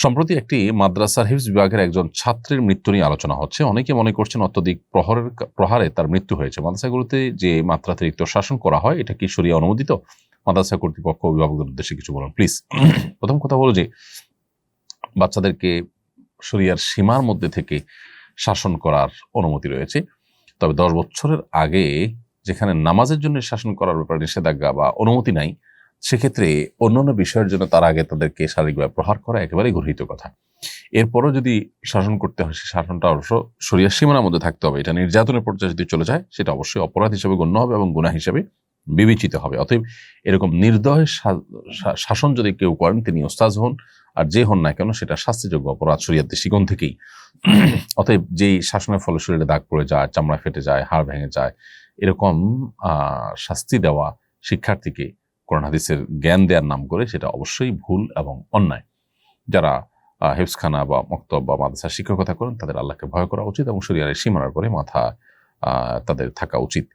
সম্প্রতি একটি মাদ্রাসার হিফজ বিভাগের একজন ছাত্রের মৃত্যু নিয়ে আলোচনা হচ্ছে। অনেকে মনে করছেন অত্যধিক প্রহারে তার মৃত্যু হয়েছে। মাদ্রাসাগুলোতে যে মাত্রাতিরিক্ত শাসন করা হয় এটা কি শরিয়া অনুমোদিত? মাদ্রাসা কর্তৃপক্ষ অভিভাবকদের উদ্দেশ্যে কিছু বলুন প্লিজ। প্রথম কথা হলো যে বাচ্চাদেরকে শরিয়ার সীমার মধ্যে থেকে শাসন করার অনুমতি রয়েছে, তবে 10 বছরের আগে যেখানে নামাজের জন্য শাসন করার ব্যাপারে নিষেধাজ্ঞা বা অনুমতি নাই, সেক্ষেত্রে অন্যান্য বিষয়ের জন্য তার আগে তাদেরকে শারীরিকভাবে প্রহার করা একেবারেই গর্হিত কথা। এরপরও যদি শাসন করতে হয়, সেই শাসনটা অবশ্য শরিয়ার সীমানার মধ্যে থাকতে হবে। এটা নির্যাতনের পর্যায়ে যদি চলে যায় সেটা অবশ্যই অপরাধ হিসেবে গণ্য হবে এবং গুনাহ হিসেবে বিবেচিত হবে। অতএব এরকম নির্দয় শাসন যদি কেউ করেন, তিনি ওস্তাজ হন আর যে হন না কেন, সেটা শাস্তিযোগ্য অপরাধ শরিয়াত দৃষ্টিকোণ থেকেই। অতএব যেই শাসনের ফলে শরীরে দাগ পড়ে যায়, চামড়া ফেটে যায়, হাড় ভেঙে যায়, এরকম শাস্তি দেওয়া শিক্ষার্থীকে কোরআন হাদিসের জ্ঞান দেওয়ার নাম করে সেটা অবশ্যই ভুল এবং অন্যায়। যারা হেফজখানা বা মক্তব বা মাদ্রাসার শিক্ষকতা করেন তাদের আল্লাহকে ভয় করা উচিত এবং শরিয়ার সীমানার পরে মাথা তাদের থাকা উচিত।